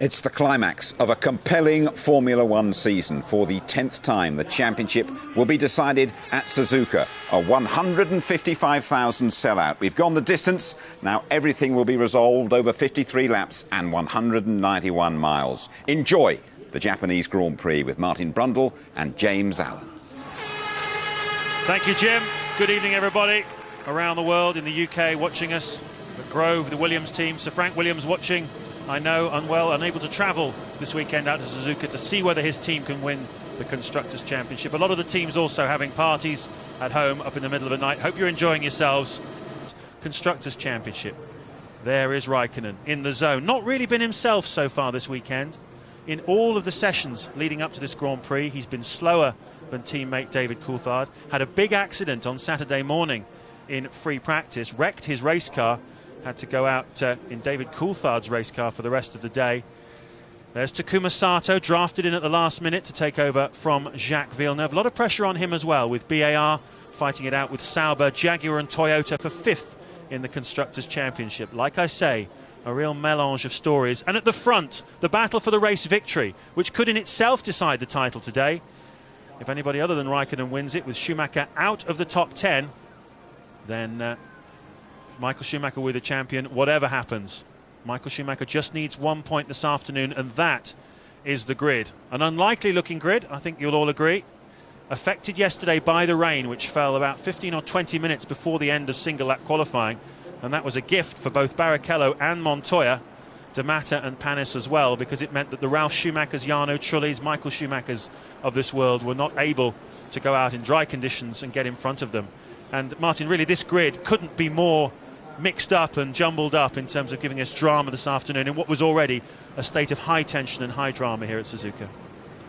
It's the climax of a compelling Formula One season. For the 10th time, the championship will be decided at Suzuka, a 155,000 sellout. We've gone the distance. Now everything will be resolved over 53 laps and 191 miles. Enjoy the Japanese Grand Prix with Martin Brundle and James Allen. Thank you, Jim. Good evening, everybody around the world, in the UK, watching us at Grove, the Williams team. Sir Frank Williams watching, I know, unwell, unable to travel this weekend out to Suzuka to see whether his team can win the Constructors' Championship. A lot of the teams also having parties at home up in the middle of the night. Hope you're enjoying yourselves. Constructors' Championship. There is Raikkonen in the zone. Not really been himself so far this weekend. In all of the sessions leading up to this Grand Prix, he's been slower than teammate David Coulthard. Had a big accident on Saturday morning in free practice, wrecked his race car, had to go out in David Coulthard's race car for the rest of the day. There's Takuma Sato, drafted in at the last minute to take over from Jacques Villeneuve. A lot of pressure on him as well, with BAR fighting it out with Sauber, Jaguar and Toyota for 5th in the Constructors' Championship. Like I say, a real melange of stories. And at the front, the battle for the race victory, which could in itself decide the title today. If anybody other than Raikkonen wins it, with Schumacher out of the top 10, then Michael Schumacher will be the champion, whatever happens. Michael Schumacher just needs 1 point this afternoon, and that is the grid. An unlikely looking grid, I think you'll all agree. Affected yesterday by the rain, which fell about 15 or 20 minutes before the end of single lap qualifying. And that was a gift for both Barrichello and Montoya, D'Amata and Panis as well, because it meant that the Ralf Schumachers, Jarno Trullis, Michael Schumachers of this world were not able to go out in dry conditions and get in front of them. And Martin, really this grid couldn't be more mixed up and jumbled up in terms of giving us drama this afternoon in what was already a state of high tension and high drama here at Suzuka.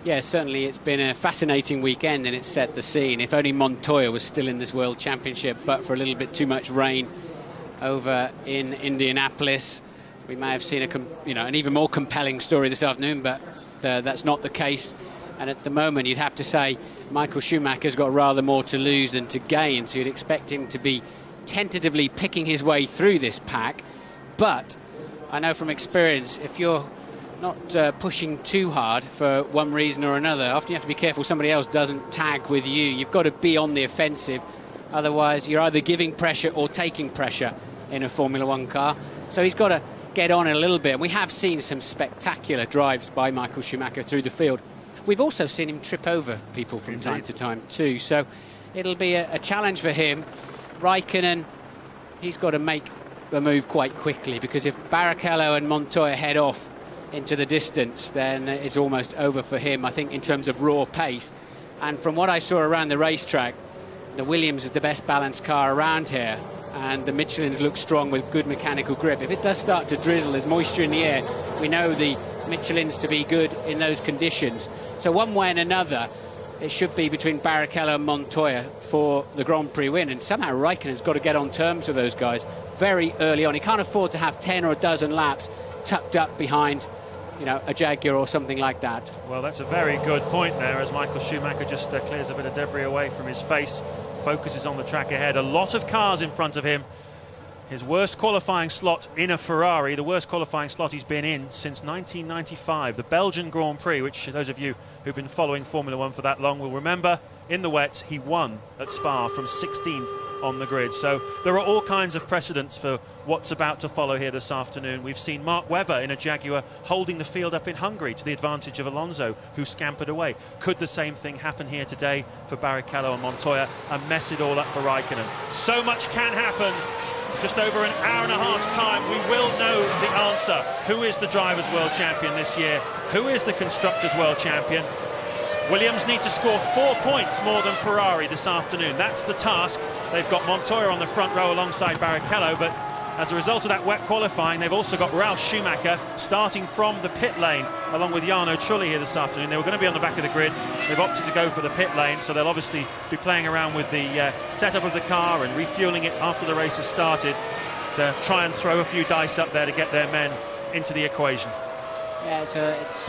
Yeah, certainly it's been a fascinating weekend and it's set the scene. If only Montoya was still in this World Championship, but for a little bit too much rain over in Indianapolis, we may have seen an even more compelling story this afternoon, but that's not the case. And at the moment, you'd have to say Michael Schumacher's got rather more to lose than to gain, so you'd expect him to be tentatively picking his way through this pack. But I know from experience, if you're not pushing too hard for one reason or another, often you have to be careful somebody else doesn't tag with you. You've got to be on the offensive, otherwise you're either giving pressure or taking pressure in a Formula One car. So he's got to get on it a little bit. And we have seen some spectacular drives by Michael Schumacher through the field. We've also seen him trip over people from time to time too, so it'll be a challenge for him. Raikkonen, he's got to make the move quite quickly, because if Barrichello and Montoya head off into the distance, then it's almost over for him, I think, in terms of raw pace. And from what I saw around the racetrack, the Williams is the best balanced car around here, and the Michelins look strong with good mechanical grip. If it does start to drizzle, there's moisture in the air, we know the Michelins to be good in those conditions. So one way and another, it should be between Barrichello and Montoya for the Grand Prix win. And somehow Raikkonen's got to get on terms with those guys very early on. He can't afford to have 10 or a dozen laps tucked up behind, a Jaguar or something like that. Well, that's a very good point there, as Michael Schumacher just clears a bit of debris away from his face, focuses on the track ahead. A lot of cars in front of him. His worst qualifying slot in a Ferrari, the worst qualifying slot he's been in since 1995, the Belgian Grand Prix, which those of you who've been following Formula One for that long will remember. In the wet, he won at Spa from 16th on the grid. So there are all kinds of precedents for what's about to follow here this afternoon. We've seen Mark Webber in a Jaguar holding the field up in Hungary to the advantage of Alonso, who scampered away. Could the same thing happen here today for Barrichello and Montoya and mess it all up for Raikkonen? So much can happen. Just over an hour and a half's time, we will know the answer. Who is the Drivers' World Champion this year? Who is the Constructors' World Champion? Williams need to score 4 points more than Ferrari this afternoon. That's the task. They've got Montoya on the front row alongside Barrichello, but as a result of that wet qualifying, they've also got Ralf Schumacher starting from the pit lane, along with Jarno Trulli here this afternoon. They were going to be on the back of the grid. They've opted to go for the pit lane, so they'll obviously be playing around with the setup of the car and refueling it after the race has started to try and throw a few dice up there to get their men into the equation. Yeah, it's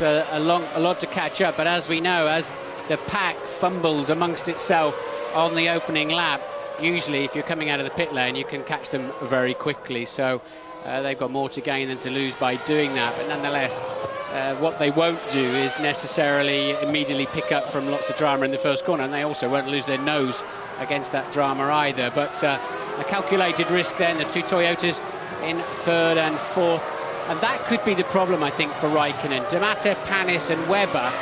a lot to catch up, but as we know, as the pack fumbles amongst itself on the opening lap, usually if you're coming out of the pit lane, you can catch them very quickly. So they've got more to gain than to lose by doing that. But nonetheless, What they won't do is necessarily immediately pick up from lots of drama in the first corner, and they also won't lose their nose against that drama either. But a calculated risk then, the two Toyotas in third and fourth. And that could be the problem, I think, for Raikkonen. D'Amato, Panis and Webber,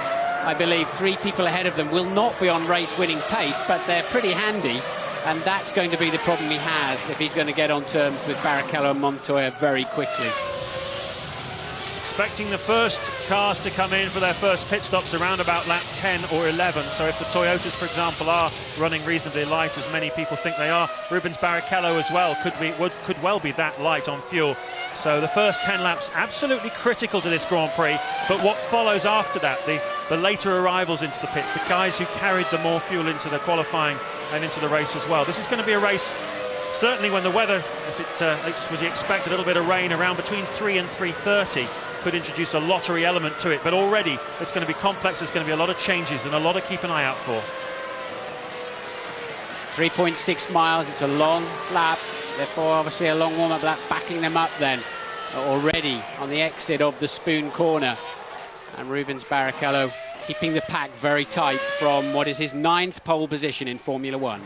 I believe 3 people ahead of them, will not be on race-winning pace, but they're pretty handy. And that's going to be the problem he has if he's going to get on terms with Barrichello and Montoya very quickly. Expecting the first cars to come in for their first pit stops around about lap 10 or 11. So if the Toyotas, for example, are running reasonably light, as many people think they are, Rubens Barrichello as well could well be that light on fuel. So the first 10 laps absolutely critical to this Grand Prix. But what follows after that, the later arrivals into the pits, the guys who carried the more fuel into the qualifying and into the race as well. This is going to be a race, certainly when the weather, if it was expect a little bit of rain around between 3 and 3:30, could introduce a lottery element to it. But already it's going to be complex. There's going to be a lot of changes and a lot to keep an eye out for. 3.6 miles, it's a long lap, therefore obviously a long warm-up lap, backing them up then already on the exit of the Spoon corner. And Rubens Barrichello keeping the pack very tight from what is his 9th pole position in Formula One.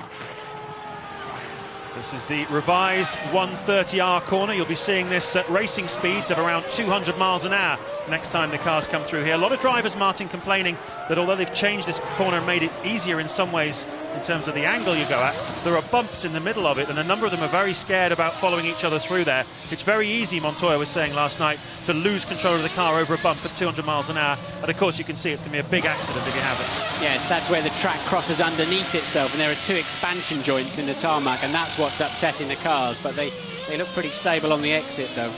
This is the revised 130R corner. You'll be seeing this at racing speeds of around 200 miles an hour next time the cars come through here. A lot of drivers, Martin, complaining that although they've changed this corner and made it easier in some ways in terms of the angle you go at, there are bumps in the middle of it, and a number of them are very scared about following each other through there. It's very easy, Montoya was saying last night, to lose control of the car over a bump at 200 miles an hour. And of course you can see it's going to be a big accident if you have it. Yes, that's where the track crosses underneath itself, and there are 2 expansion joints in the tarmac, and that's what's upsetting the cars. But they look pretty stable on the exit though.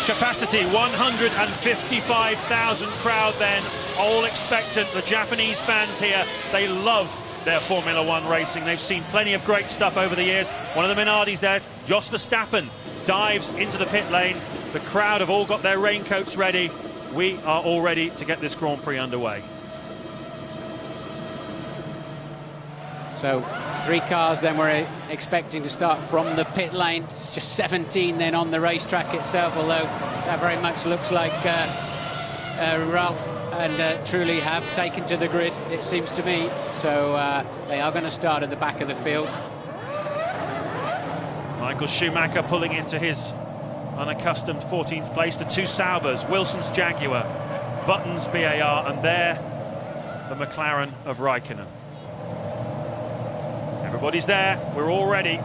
Capacity 155,000 crowd then, all expectant. The Japanese fans here, they love their Formula One racing. They've seen plenty of great stuff over the years. One of the Minardis there, Jos Verstappen, dives into the pit lane. The crowd have all got their raincoats ready. We are all ready to get this Grand Prix underway. So 3 cars then we're expecting to start from the pit lane. It's just 17 then on the racetrack itself, although that very much looks like Ralph and Truly have taken to the grid, it seems to me. So they are going to start at the back of the field. Michael Schumacher pulling into his unaccustomed 14th place. The 2 Saubers, Wilson's Jaguar, Button's BAR, and there the McLaren of Raikkonen. Everybody's there, we're all ready.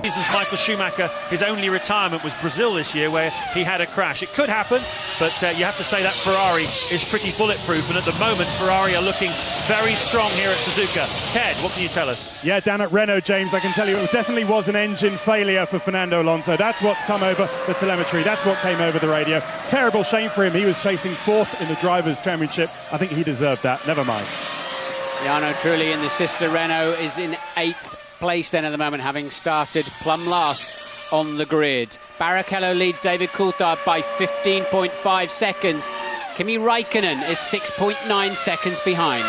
Since Michael Schumacher, his only retirement was Brazil this year, where he had a crash. It could happen, but you have to say that Ferrari is pretty bulletproof, and at the moment Ferrari are looking very strong here at Suzuka. Ted, what can you tell us? Yeah, down at Renault, James, I can tell you it definitely was an engine failure for Fernando Alonso. That's what's come over the telemetry, that's what came over the radio. Terrible shame for him, he was chasing 4th in the Drivers' Championship. I think he deserved that, never mind. Jarno Trulli in the sister Renault is in 8th place then at the moment, having started plumb last on the grid. Barrichello leads David Coulthard by 15.5 seconds. Kimi Raikkonen is 6.9 seconds behind.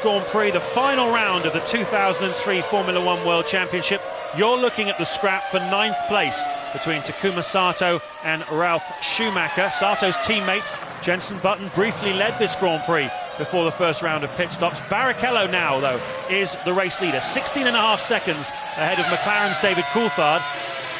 Grand Prix, the final round of the 2003 Formula One World Championship. You're looking at the scrap for 9th place between Takuma Sato and Ralf Schumacher. Sato's teammate, Jenson Button, briefly led this Grand Prix before the first round of pit stops. Barrichello now, though, is the race leader, 16.5 seconds ahead of McLaren's David Coulthard.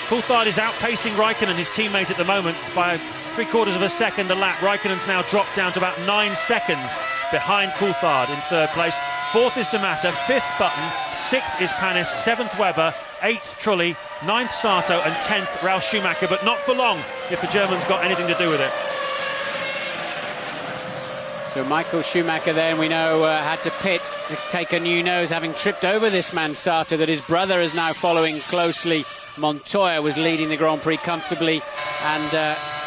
Coulthard is outpacing Raikkonen, his teammate, at the moment by 3/4 of a second a lap. Raikkonen's now dropped down to about 9 seconds behind Coulthard in 3rd place. 4th is D'Amato, 5th Button, 6th is Panis, 7th Webber, 8th Trulli, 9th Sato and 10th Ralf Schumacher, but not for long if the German's got anything to do with it. So Michael Schumacher then, we know, had to pit to take a new nose, having tripped over this man Sato that his brother is now following closely. Montoya was leading the Grand Prix comfortably and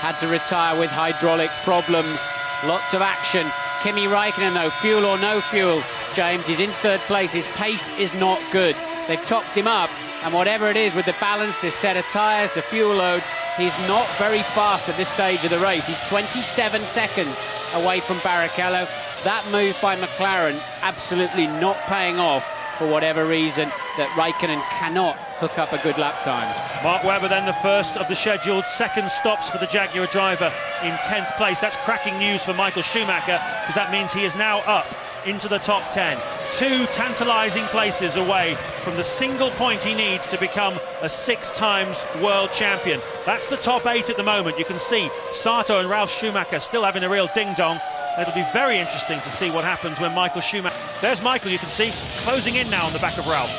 had to retire with hydraulic problems. Lots of action. Kimi Raikkonen, though, fuel or no fuel, James, he's in 3rd place. His pace is not good. They've topped him up, and whatever it is with the balance, this set of tyres, the fuel load, he's not very fast at this stage of the race. He's 27 seconds away from Barrichello. That move by McLaren absolutely not paying off for whatever reason, that Raikkonen cannot hook up a good lap time. Mark Webber then the first of the scheduled second stops for the Jaguar driver in 10th place. That's cracking news for Michael Schumacher, because that means he is now up into the top 10. 2 tantalising places away from the single point he needs to become a 6 times world champion. That's the top 8 at the moment. You can see Sato and Ralf Schumacher still having a real ding-dong. It'll be very interesting to see what happens when Michael Schumacher... There's Michael, you can see, closing in now on the back of Ralf.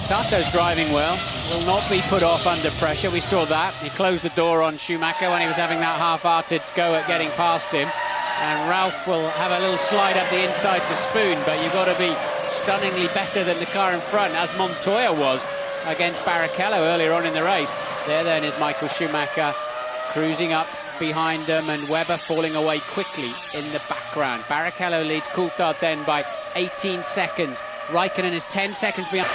Sato's driving well, will not be put off under pressure. We saw that. He closed the door on Schumacher when he was having that half-hearted go at getting past him. And Ralf will have a little slide up the inside to spoon, but you've got to be stunningly better than the car in front, as Montoya was against Barrichello earlier on in the race. There then is Michael Schumacher cruising up behind them, and Webber falling away quickly in the background. Barrichello leads Coulthard then by 18 seconds. Raikkonen is 10 seconds behind.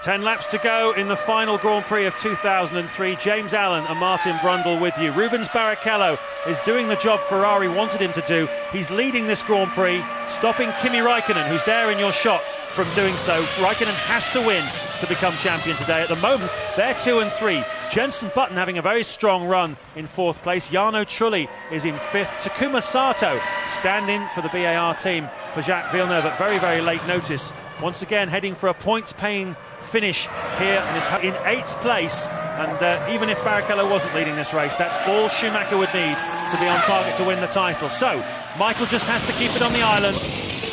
Ten laps to go in the final Grand Prix of 2003. James Allen and Martin Brundle with you. Rubens Barrichello is doing the job Ferrari wanted him to do. He's leading this Grand Prix, stopping Kimi Raikkonen, who's there in your shot, from doing so. Raikkonen has to win to become champion today. At the moment, they're 2 and 3. Jenson Button having a very strong run in 4th place. Jarno Trulli is in 5th. Takuma Sato standing for the BAR team for Jacques Villeneuve at very, very late notice. Once again, heading for a points-paying finish here and is in 8th place. And even if Barrichello wasn't leading this race, that's all Schumacher would need to be on target to win the title. So Michael just has to keep it on the island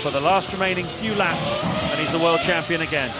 for the last remaining few laps, and he's the world champion again.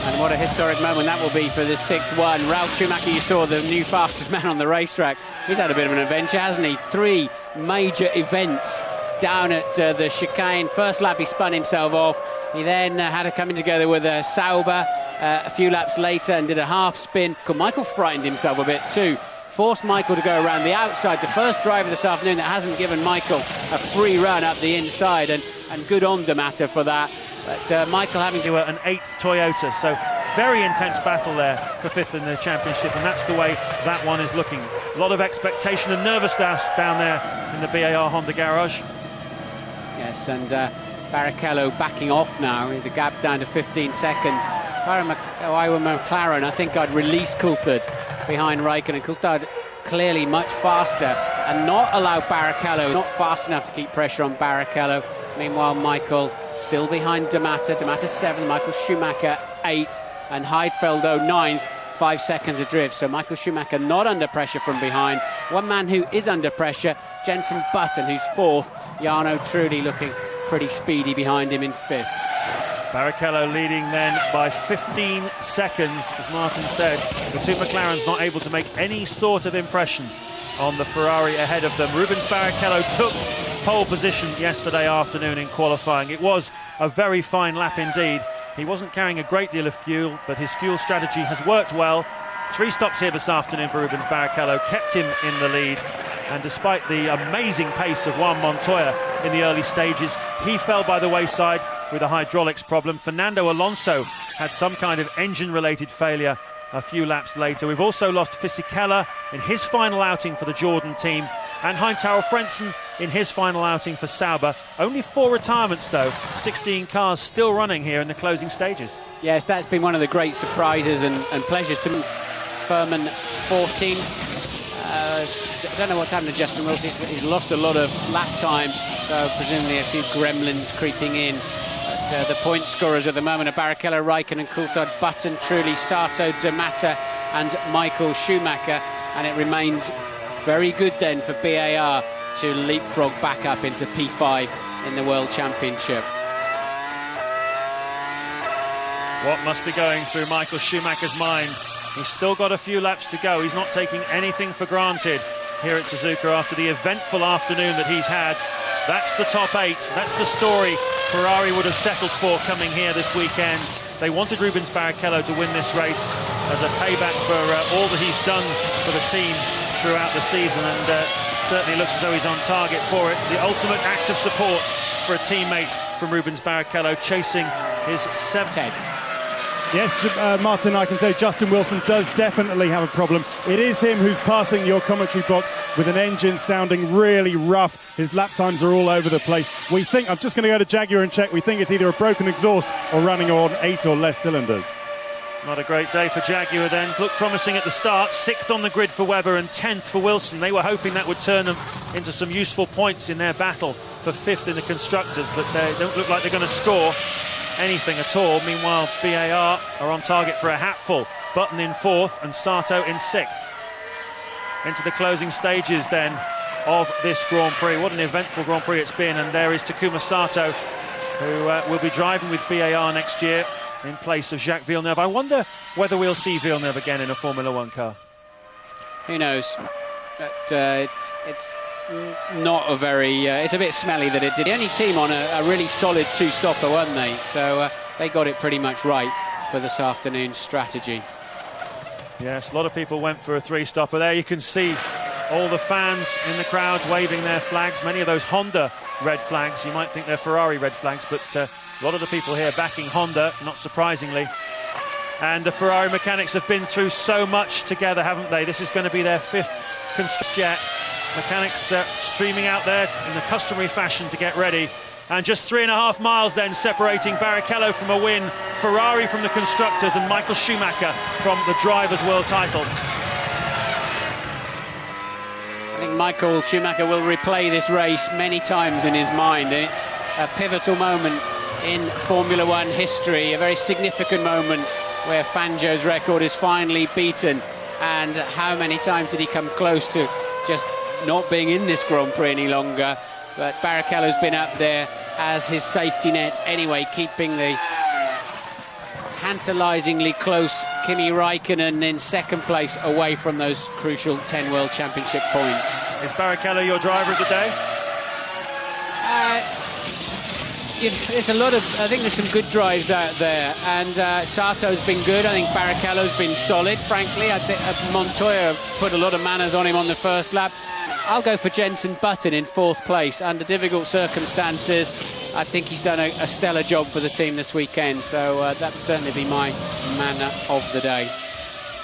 And what a historic moment that will be for the 6th one. Ralf Schumacher, you saw, the new fastest man on the racetrack. He's had a bit of an adventure, hasn't he? 3 major events down at the chicane. First lap he spun himself off. He then had to come in together with a Sauber a few laps later and did a half spin. Michael frightened himself a bit too. Forced Michael to go around the outside. The first driver this afternoon that hasn't given Michael a free run up the inside, and good on D'Amato for that. But Michael having to an 8th Toyota, so very intense battle there for 5th in the championship, and that's the way that one is looking. A lot of expectation and nervousness down there in the BAR Honda garage. Yes, and Barrichello backing off now, the gap down to 15 seconds. If I were McLaren, I think I'd release Coulthard behind Raikkonen. Coulthard clearly much faster, and not allow Barrichello, not fast enough to keep pressure on Barrichello. Meanwhile, Michael still behind D'Amato. D'Amato 7th, Michael Schumacher 8th, and Heidfeldo 9th, 5 seconds adrift. So Michael Schumacher not under pressure from behind. One man who is under pressure, Jenson Button, who's 4th. Jarno Trulli looking pretty speedy behind him in 5th. Barrichello leading then by 15 seconds, as Martin said. The two McLarens not able to make any sort of impression on the Ferrari ahead of them. Rubens Barrichello took pole position yesterday afternoon in qualifying. It was a very fine lap indeed. He wasn't carrying a great deal of fuel, but his fuel strategy has worked well. 3 stops here this afternoon for Rubens Barrichello, kept him in the lead. And despite the amazing pace of Juan Montoya in the early stages, he fell by the wayside with a hydraulics problem. Fernando Alonso had some kind of engine-related failure a few laps later. We've also lost Fisichella in his final outing for the Jordan team, and Heinz-Harald Frentzen in his final outing for Sauber. Only 4 retirements though, 16 cars still running here in the closing stages. Yes, that's been one of the great surprises and pleasures to me. Furman 14. I don't know what's happened to Justin Wilson. He's lost a lot of lap time, so presumably a few gremlins creeping in. But the point scorers at the moment are Barrichello, Raikkonen, Coulthard, Button, Trulli, Sato, D'Amato and Michael Schumacher. And it remains very good then for BAR to leapfrog back up into P5 in the World Championship. What must be going through Michael Schumacher's mind? He's still got a few laps to go. He's not taking anything for granted here at Suzuka after the eventful afternoon that he's had. That's the top 8. That's the story Ferrari would have settled for coming here this weekend. They wanted Rubens Barrichello to win this race as a payback for all that he's done for the team throughout the season, and certainly looks as though he's on target for it. The ultimate act of support for a teammate from Rubens Barrichello, chasing his 7th. Yes, Martin, I can tell you Justin Wilson does definitely have a problem. It is him who's passing your commentary box with an engine sounding really rough. His lap times are all over the place. We think, I'm just going to go to Jaguar and check, we think it's either a broken exhaust or running on 8 or less cylinders. Not a great day for Jaguar then. Looked promising at the start. 6th on the grid for Webber and 10th for Wilson. They were hoping that would turn them into some useful points in their battle for 5th in the Constructors, but they don't look like they're going to score anything at all. Meanwhile, BAR are on target for a hatful. Button in 4th and Sato in 6th. Into the closing stages then of this Grand Prix. What an eventful Grand Prix it's been, and there is Takuma Sato, who will be driving with BAR next year in place of Jacques Villeneuve. I wonder whether we'll see Villeneuve again in a Formula 1 car. Who knows? But it's not a very... it's a bit smelly that it did. The only team on a really solid 2-stopper, weren't they? So they got it pretty much right for this afternoon's strategy. Yes, a lot of people went for a 3-stopper there. You can see all the fans in the crowds waving their flags. Many of those Honda red flags. You might think they're Ferrari red flags, but a lot of the people here backing Honda, not surprisingly. And the Ferrari mechanics have been through so much together, haven't they? This is going to be their 5th construction jet. Mechanics streaming out there in the customary fashion to get ready. And just 3.5 miles then separating Barrichello from a win, Ferrari from the Constructors, and Michael Schumacher from the Drivers' World title. I think Michael Schumacher will replay this race many times in his mind. It's a pivotal moment in Formula 1 history, a very significant moment where Fangio's record is finally beaten. And how many times did he come close to just not being in this Grand Prix any longer? But Barrichello's been up there as his safety net anyway, keeping the tantalisingly close Kimi Räikkönen in second place, away from those crucial 10 World Championship points. Is Barrichello your driver of the day? There's a lot of, I think there's some good drives out there, and Sato's been good. I think Barrichello's been solid, frankly. I think Montoya put a lot of manners on him on the first lap. I'll go for Jenson Button in fourth place under difficult circumstances. I think he's done a stellar job for the team this weekend, so that would certainly be my man of the day.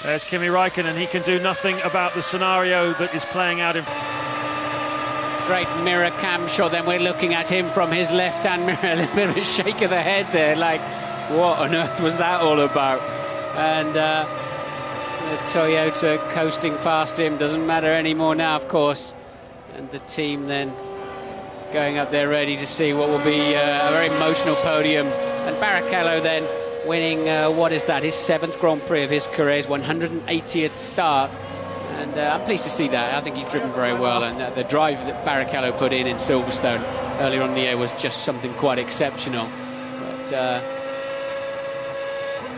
There's Kimi Räikkönen. He can do nothing about the scenario that is playing out in... Great mirror cam shot, then we're looking at him from his left-hand mirror, a little bit of a shake of the head there, like, what on earth was that all about? And the Toyota coasting past him, doesn't matter anymore now, of course. And the team then going up there ready to see what will be a very emotional podium. And Barrichello then winning, what is that, his 7th Grand Prix of his career, his 180th start. And I'm pleased to see that. I think he's driven very well, and the drive that Barrichello put in Silverstone earlier on in the year was just something quite exceptional. But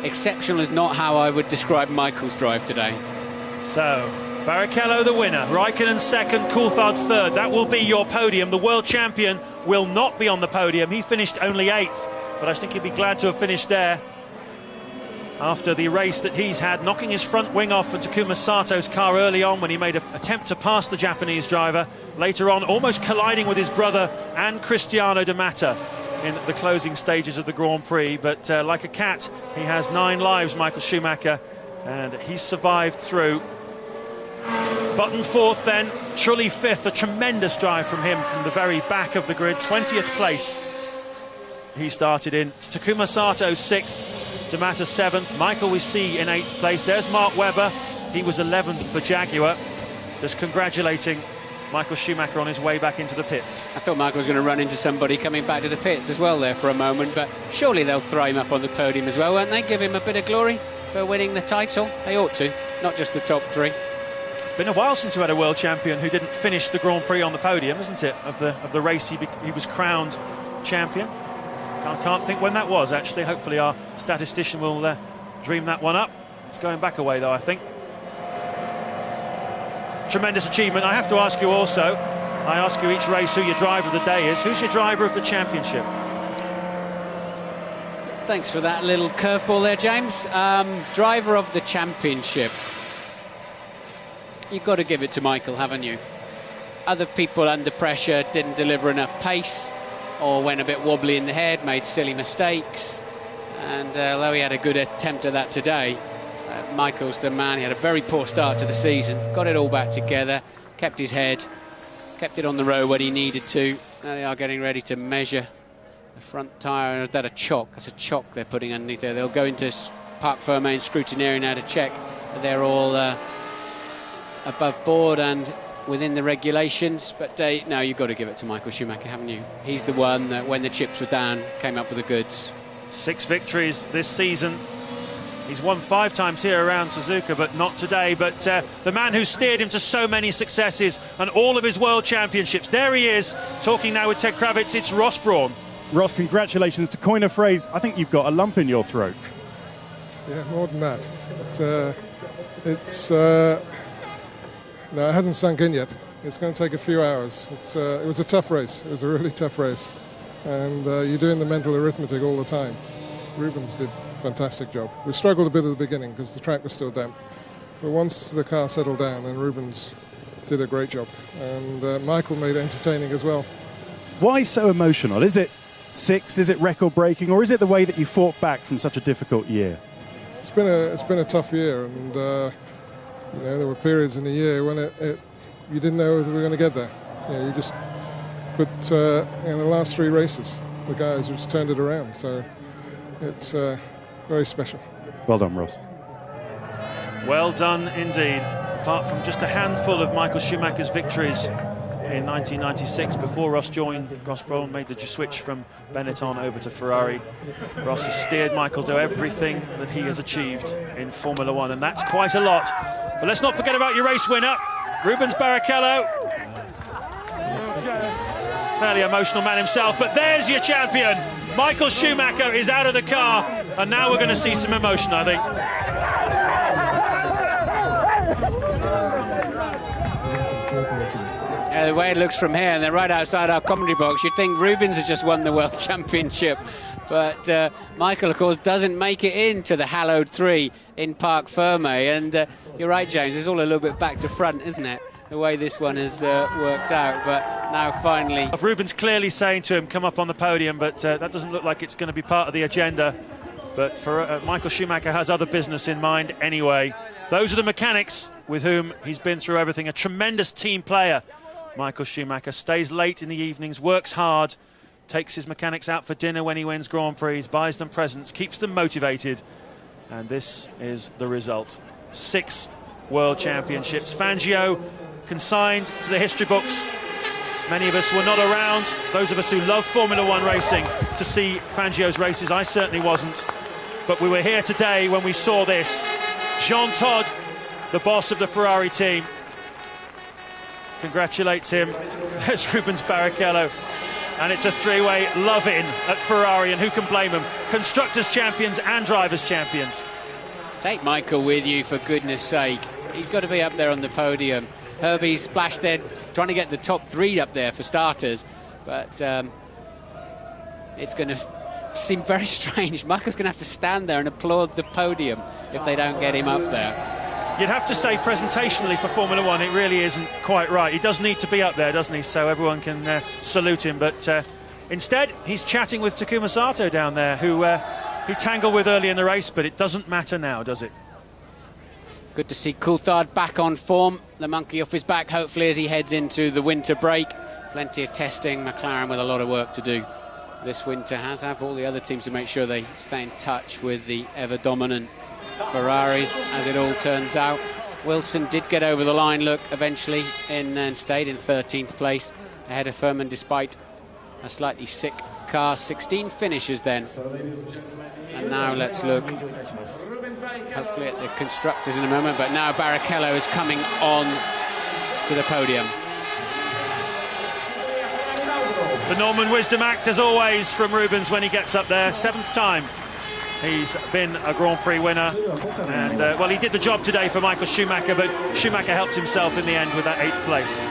exceptional is not how I would describe Michael's drive today. So, Barrichello the winner, Räikkönen second, Coulthard third. That will be your podium. The world champion will not be on the podium. He finished only 8th, but I think he'd be glad to have finished there after the race that he's had, knocking his front wing off of Takuma Sato's car early on when he made an attempt to pass the Japanese driver. Later on, almost colliding with his brother and Cristiano de Mata in the closing stages of the Grand Prix. But like a cat, he has 9 lives, Michael Schumacher, and he's survived through. Button 4th then, Trulli 5th, a tremendous drive from him from the very back of the grid, 20th place he started in. It's Takuma Sato 6th, Damata 7th, Michael we see in 8th place. There's Mark Webber, he was 11th for Jaguar. Just congratulating Michael Schumacher on his way back into the pits. I thought Michael was going to run into somebody coming back to the pits as well there for a moment, but surely they'll throw him up on the podium as well, won't they? Give him a bit of glory for winning the title. They ought to, not just the top 3. It's been a while since we had a world champion who didn't finish the Grand Prix on the podium, isn't it? Of the race he was crowned champion. I can't think when that was, actually. Hopefully our statistician will dream that one up. It's going back away, though, I think. Tremendous achievement. I have to ask you also, I ask you each race who your driver of the day is. Who's your driver of the championship? Thanks for that little curveball there, James. Driver of the championship. You've got to give it to Michael, haven't you? Other people under pressure didn't deliver enough pace, or went a bit wobbly in the head, made silly mistakes. And although he had a good attempt at that today, Michael's the man. He had a very poor start to the season, got it all back together, kept his head, kept it on the road when he needed to. Now they are getting ready to measure the front tyre. Is that a chock? That's a chock they're putting underneath there. They'll go into Parc Fermé scrutineering now to check that they're all above board and within the regulations, but no, you've got to give it to Michael Schumacher, haven't you? He's the one that, when the chips were down, came up with the goods. 6 victories this season. He's won 5 times here around Suzuka, but not today. But the man who steered him to so many successes and all of his world championships, there he is, talking now with Ted Kravitz. It's Ross Brawn. Ross, congratulations. To coin a phrase, I think you've got a lump in your throat. Yeah, more than that. But, no, it hasn't sunk in yet. It's going to take a few hours. It was a tough race. It was a really tough race. And you're doing the mental arithmetic all the time. Rubens did a fantastic job. We struggled a bit at the beginning because the track was still damp. But once the car settled down, then Rubens did a great job. And Michael made it entertaining as well. Why so emotional? Is it 6? Is it record-breaking? Or is it the way that you fought back from such a difficult year? It's been a tough year. And you know, there were periods in the year when you didn't know whether we were going to get there. You know, you just put in the last 3 races, the guys just turned it around. So it's very special. Well done, Ross. Well done indeed. Apart from just a handful of Michael Schumacher's victories in 1996, before Ross joined, Ross Brawn made the switch from Benetton over to Ferrari. Ross has steered Michael to everything that he has achieved in Formula One, and that's quite a lot. But let's not forget about your race winner, Rubens Barrichello. fairly emotional man himself, but there's your champion. Michael Schumacher is out of the car, and now we're going to see some emotion, I think. Yeah, the way it looks from here, and then right outside our commentary box, you'd think Rubens has just won the World Championship. But Michael, of course, doesn't make it into the hallowed 3 in Parc Ferme. And you're right, James, it's all a little bit back to front, isn't it? The way this one has worked out. But now finally... Rubens clearly saying to him, come up on the podium, but that doesn't look like it's going to be part of the agenda. But for Michael Schumacher has other business in mind anyway. Those are the mechanics with whom he's been through everything. A tremendous team player. Michael Schumacher stays late in the evenings, works hard, takes his mechanics out for dinner when he wins Grand Prix, buys them presents, keeps them motivated, and this is the result. 6 World Championships. Fangio consigned to the history books. Many of us were not around, those of us who love Formula One racing, to see Fangio's races. I certainly wasn't, but we were here today when we saw this. Jean Todt, the boss of the Ferrari team, congratulates him. There's Rubens Barrichello. And it's a 3-way love-in at Ferrari, and who can blame them? Constructors' champions and drivers' champions. Take Michael with you, for goodness sake. He's got to be up there on the podium. Herbie splashed there, trying to get the top 3 up there for starters. But it's going to seem very strange. Michael's going to have to stand there and applaud the podium if they don't get him up there. You'd have to say presentationally for Formula One, it really isn't quite right. He does need to be up there, doesn't he? So everyone can salute him. But instead, he's chatting with Takuma Sato down there, who he tangled with early in the race, but it doesn't matter now, does it? Good to see Coulthard back on form. The monkey off his back, hopefully, as he heads into the winter break. Plenty of testing. McLaren with a lot of work to do this winter, as have all the other teams, to make sure they stay in touch with the ever-dominant Ferraris, as it all turns out. Wilson did get over the line, look, eventually, and stayed in 13th place ahead of Furman, despite a slightly sick car. 16 finishes then. And now let's look, hopefully, at the constructors in a moment, but now Barrichello is coming on to the podium. The Norman Wisdom Act, as always, from Rubens when he gets up there. 7th time he's been a Grand Prix winner, and well, he did the job today for Michael Schumacher, but Schumacher helped himself in the end with that 8th place.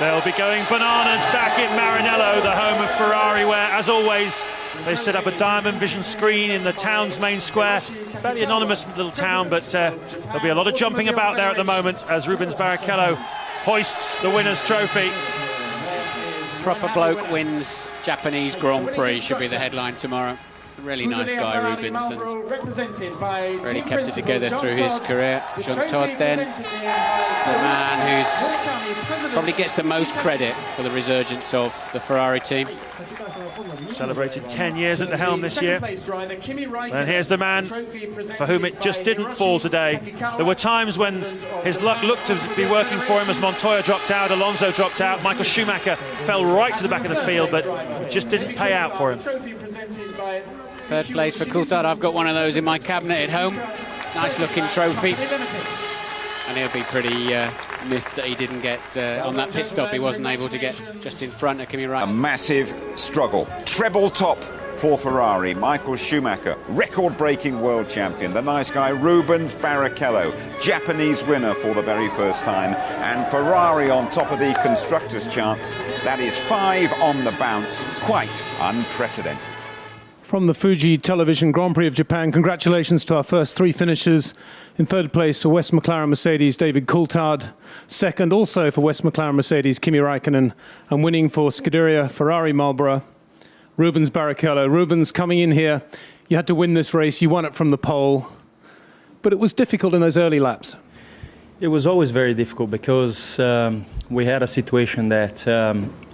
They'll be going bananas back in Maranello, the home of Ferrari, where, as always, they've set up a Diamond Vision screen in the town's main square. Fairly anonymous little town, but there'll be a lot of jumping about there at the moment as Rubens Barrichello hoists the winner's trophy. Proper bloke wins Japanese Grand Prix should be the headline tomorrow. Really nice guy, Rubens, and really kept it together through his career. Jean Todt then, the man who's probably gets the most credit for the resurgence of the Ferrari team. Celebrated 10 years at the helm this year. And here's the man for whom it just didn't fall today. There were times when his luck looked to be working for him as Montoya dropped out, Alonso dropped out, Michael Schumacher fell right to the back of the field, but it just didn't pay out for him. Third place for Coulthard. I've got one of those in my cabinet at home. Nice looking trophy. And he'll be pretty miffed that he didn't get on that pit stop. He wasn't able to get just in front of Kimi Räikkönen. A massive struggle. Treble top for Ferrari. Michael Schumacher, record-breaking world champion. The nice guy Rubens Barrichello, Japanese winner for the very first time. And Ferrari on top of the constructors' charts. That is 5 on the bounce. Quite unprecedented. From the Fuji Television Grand Prix of Japan, congratulations to our first 3 finishers. In third place for West McLaren Mercedes, David Coulthard. Second also for West McLaren Mercedes, Kimi Räikkönen. And winning for Scuderia Ferrari Marlboro, Rubens Barrichello. Rubens, coming in here, you had to win this race. You won it from the pole. But it was difficult in those early laps. It was always very difficult because we had a situation that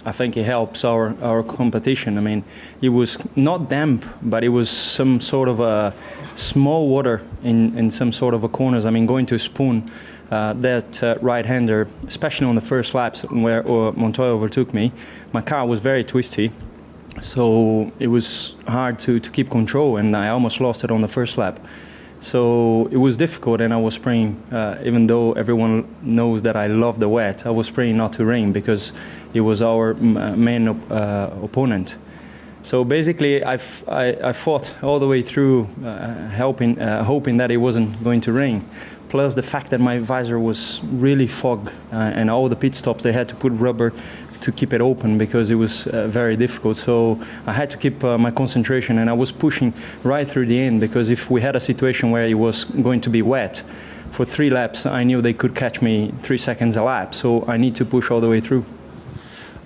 I think it helps our competition. I mean, it was not damp, but it was some sort of a small water in some sort of a corners. I mean, going to spoon that right-hander, especially on the first laps where Montoya overtook me, my car was very twisty. So it was hard to keep control, and I almost lost it on the first lap. So it was difficult, and I was praying, even though everyone knows that I love the wet, I was praying not to rain because it was our main opponent. So basically, I fought all the way through, hoping that it wasn't going to rain. Plus the fact that my visor was really fogged, and all the pit stops, they had to put rubber to keep it open because it was very difficult. So I had to keep my concentration, and I was pushing right through the end because if we had a situation where it was going to be wet for 3 laps, I knew they could catch me 3 seconds a lap. So I need to push all the way through.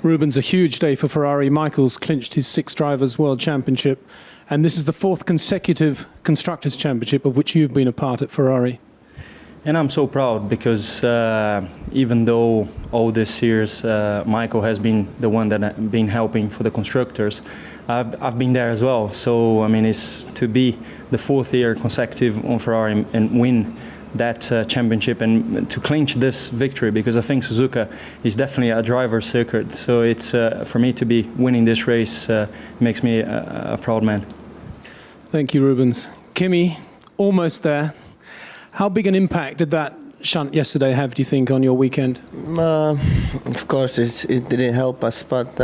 Rubens, a huge day for Ferrari. Michael's clinched his 6 Drivers' World Championship, and this is the 4th consecutive Constructors' Championship of which you've been a part at Ferrari. And I'm so proud because even though all these years Michael has been the one that has been helping for the constructors, I've been there as well. So I mean, it's to be the 4th year consecutive on Ferrari and win that championship and to clinch this victory, because I think Suzuka is definitely a driver's circuit. So it's for me to be winning this race makes me a proud man. Thank you, Rubens. Kimi, almost there. How big an impact did that shunt yesterday have, do you think, on your weekend? Of course, it didn't help us, but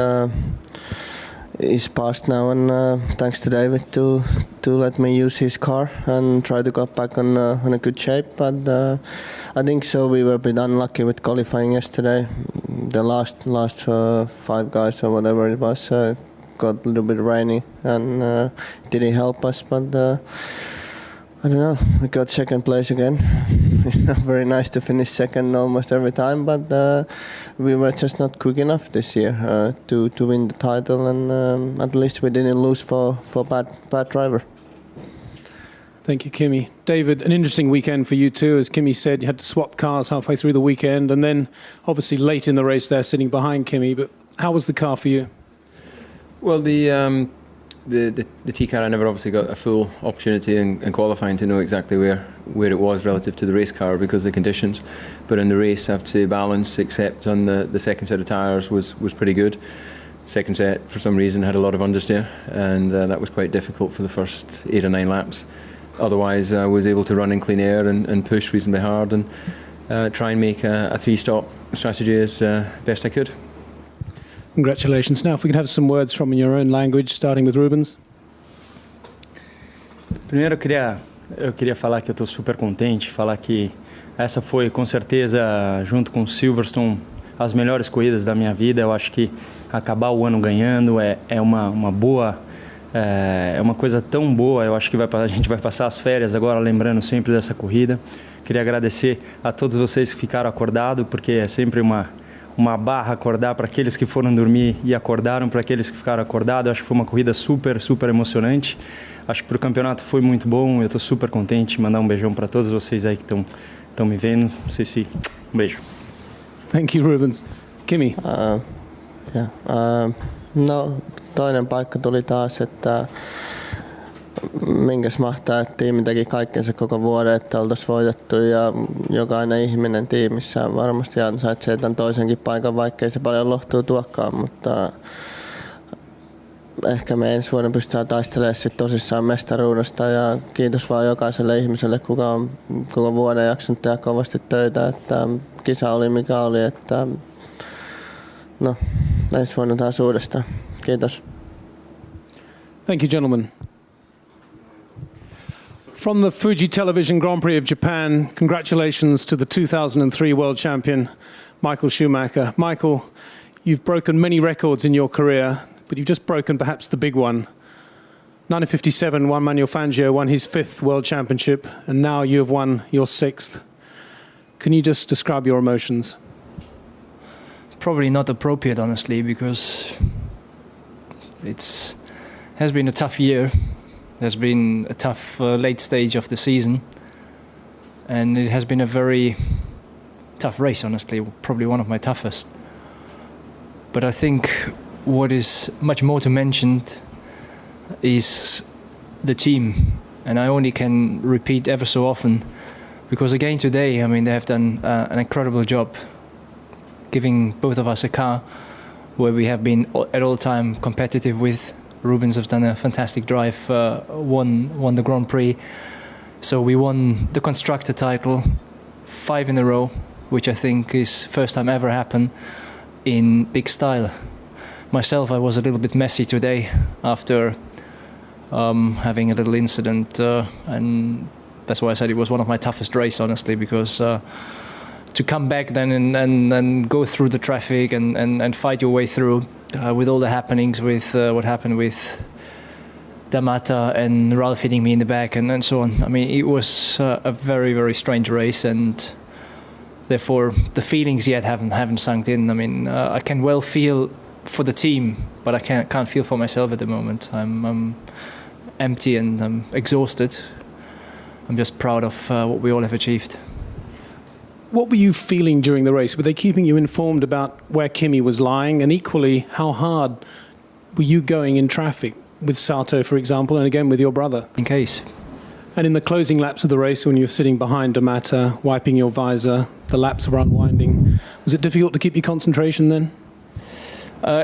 it's passed now, and thanks to David to let me use his car and try to get back on a good shape. But I think so. We were a bit unlucky with qualifying yesterday. The last 5 guys or whatever it was got a little bit rainy, and it didn't help us. But I don't know, we got 2nd place again. It's not very nice to finish 2nd almost every time, but we were just not quick enough this year to win the title, and at least we didn't lose for bad driver. Thank you, Kimi. David, an interesting weekend for you too. As Kimi said, you had to swap cars halfway through the weekend, and then obviously late in the race there sitting behind Kimi, but how was the car for you? Well, the T car, I never obviously got a full opportunity in qualifying to know exactly where it was relative to the race car because of the conditions. But in the race, I have to say balance, except on the second set of tyres, was pretty good. Second set, for some reason, had a lot of understeer, and that was quite difficult for the first 8 or 9 laps. Otherwise, I was able to run in clean air and push reasonably hard and try and make a 3-stop strategy as best I could. Congratulations. Now, if we could have some words from your own language, starting with Rubens. Primeiro, eu queria falar que eu estou super contente, falar que essa foi, com certeza, junto com Silverstone, as melhores corridas da minha vida. Eu acho que acabar o ano ganhando é uma boa... É uma coisa tão boa. Eu acho que a gente vai passar as férias agora lembrando sempre dessa corrida. Queria agradecer a todos vocês que ficaram acordados, porque é sempre uma barra acordar para aqueles que foram dormir e acordaram para aqueles que ficaram acordados. Acho que foi uma corrida super, super emocionante. Acho que para o campeonato foi muito bom. Eu estou super contente. Mandar um beijão para todos vocês aí que estão me vendo. Ceci, um beijo. Thank you, Rubens. Kimi. No, toinen paikka tuli taas, että minkäs mahtaa, että tiimi teki kaikkensa koko vuoden, että oltaisiin voitettu ja jokainen ihminen tiimissä varmasti ansaitsee tämän toisenkin paikan, vaikkei se paljon lohtua tuokkaan, mutta ehkä me ensi vuonna pystytään taistelemaan sit tosissaan mestaruudesta ja kiitos vaan jokaiselle ihmiselle, kuka on koko vuoden jaksanut tehdä kovasti töitä, että kisa oli mikä oli, että no, ensi vuonna taas uudestaan. Kiitos. Thank you, gentlemen. From the Fuji Television Grand Prix of Japan, congratulations to the 2003 world champion, Michael Schumacher. Michael, you've broken many records in your career, but you've just broken perhaps the big one. 1957, Juan Manuel Fangio won his 5th world championship, and now you have won your 6th. Can you just describe your emotions? Probably not appropriate, honestly, because has been a tough year. There's been a tough late stage of the season, and it has been a very tough race, honestly, probably one of my toughest. But I think what is much more to mention is the team, and I only can repeat ever so often, because again today, I mean, they have done an incredible job giving both of us a car where we have been at all time competitive with. Rubens have done a fantastic drive, won the Grand Prix. So we won the constructor title 5 in a row, which I think is first time ever happened in big style. Myself, I was a little bit messy today after having a little incident, and that's why I said it was one of my toughest races, honestly, because to come back then and go through the traffic and fight your way through with all the happenings, with what happened with D'Amata and Ralph hitting me in the back and so on. I mean, it was a very, very strange race, and therefore the feelings yet haven't sunk in. I mean, I can well feel for the team, but I can't feel for myself at the moment. I'm empty and I'm exhausted. I'm just proud of what we all have achieved. What were you feeling during the race? Were they keeping you informed about where Kimi was lying? And equally, how hard were you going in traffic with Sato, for example, and again with your brother? In case. And in the closing laps of the race, when you were sitting behind D'Amata, wiping your visor, the laps were unwinding, was it difficult to keep your concentration then?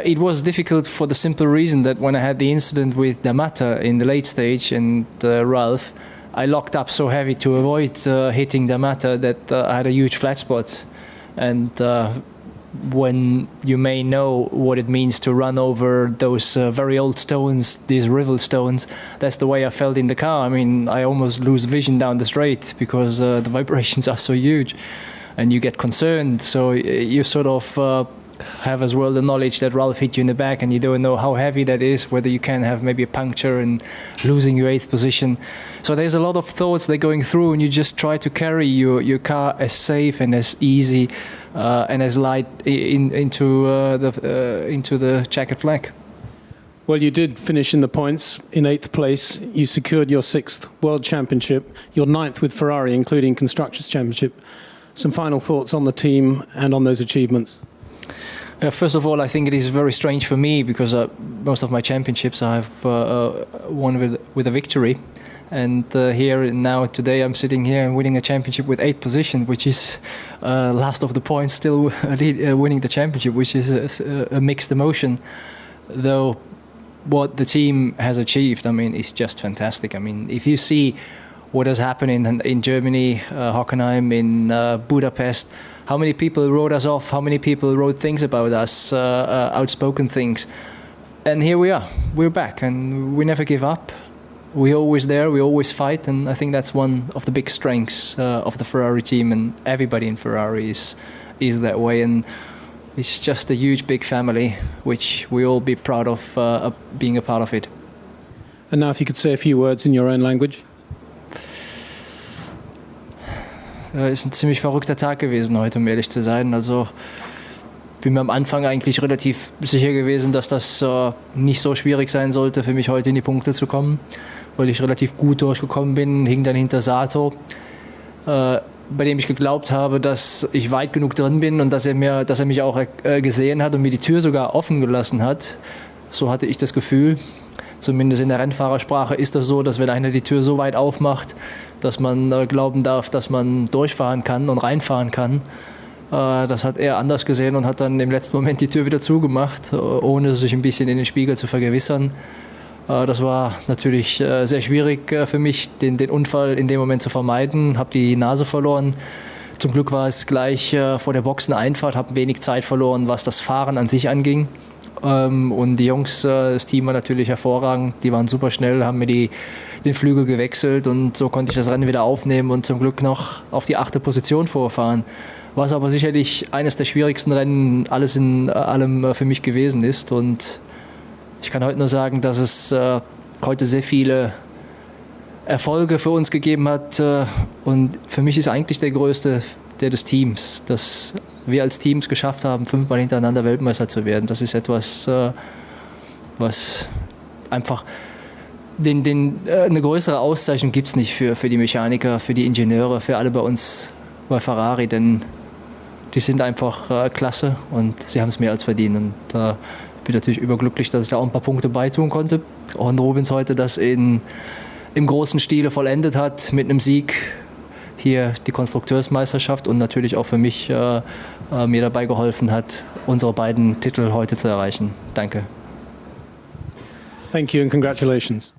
It was difficult for the simple reason that when I had the incident with D'Amata in the late stage and Ralph, I locked up so heavy to avoid hitting D'Amata that I had a huge flat spot. And when you may know what it means to run over those very old stones, these rivel stones, that's the way I felt in the car. I mean, I almost lose vision down the straight because the vibrations are so huge and you get concerned. So you sort of have as well the knowledge that Ralph hit you in the back and you don't know how heavy that is, whether you can have maybe a puncture and losing your 8th position. So there's a lot of thoughts that are going through, and you just try to carry your car as safe and as easy and as light into the checkered flag. Well, you did finish in the points in 8th place. You secured your 6th World Championship, your 9th with Ferrari, including Constructors' Championship. Some final thoughts on the team and on those achievements? First of all, I think it is very strange for me because most of my championships I have won with a victory. And here now today I'm sitting here and winning a championship with 8th position, which is last of the points, still winning the championship, which is a mixed emotion. Though what the team has achieved, I mean, is just fantastic. I mean, if you see what has happened in Germany, Hockenheim, in Budapest, how many people wrote us off, how many people wrote things about us, outspoken things. And here we are, we're back, and we never give up. We're always there, we always fight, and I think that's one of the big strengths of the Ferrari team, and everybody in Ferrari is that way. And it's just a huge, big family, which we all be proud of being a part of it. And now if you could say a few words in your own language. Ist ein ziemlich verrückter Tag gewesen heute, um ehrlich zu sein. Also bin mir am Anfang eigentlich relativ sicher gewesen, dass das nicht so schwierig sein sollte, für mich heute in die Punkte zu kommen, weil ich relativ gut durchgekommen bin, hing dann hinter Sato, bei dem ich geglaubt habe, dass ich weit genug drin bin und dass er mich auch gesehen hat und mir die Tür sogar offen gelassen hat. So hatte ich das Gefühl. Zumindest in der Rennfahrersprache ist das so, dass wenn einer die Tür so weit aufmacht, dass man glauben darf, dass man durchfahren kann und reinfahren kann. Das hat er anders gesehen und hat dann im letzten Moment die Tür wieder zugemacht, ohne sich ein bisschen in den Spiegel zu vergewissern. Das war natürlich sehr schwierig für mich, den Unfall in dem Moment zu vermeiden. Habe die Nase verloren. Zum Glück war es gleich vor der Boxeneinfahrt, habe wenig Zeit verloren, was das Fahren an sich anging. Und die Jungs, das Team war natürlich hervorragend. Die waren super schnell, haben mir den Flügel gewechselt und so konnte ich das Rennen wieder aufnehmen und zum Glück noch auf die 8. Position vorfahren. Was aber sicherlich eines der schwierigsten Rennen alles in allem für mich gewesen ist. Und ich kann heute nur sagen, dass es heute sehr viele Erfolge für uns gegeben hat. Und für mich ist eigentlich der größte der des Teams, dass wir als Teams geschafft haben, 5-mal hintereinander Weltmeister zu werden. Das ist etwas, was einfach eine größere Auszeichnung gibt es nicht für die Mechaniker, für die Ingenieure, für alle bei uns bei Ferrari, denn die sind einfach klasse und sie haben es mehr als verdient. Und ich bin natürlich überglücklich, dass ich da auch ein paar Punkte beitun konnte. Und Rubens heute das im großen Stile vollendet hat mit einem Sieg. Hier die Konstrukteursmeisterschaft und natürlich auch für mich mir dabei geholfen hat, unsere beiden Titel heute zu erreichen. Danke. Thank you and congratulations.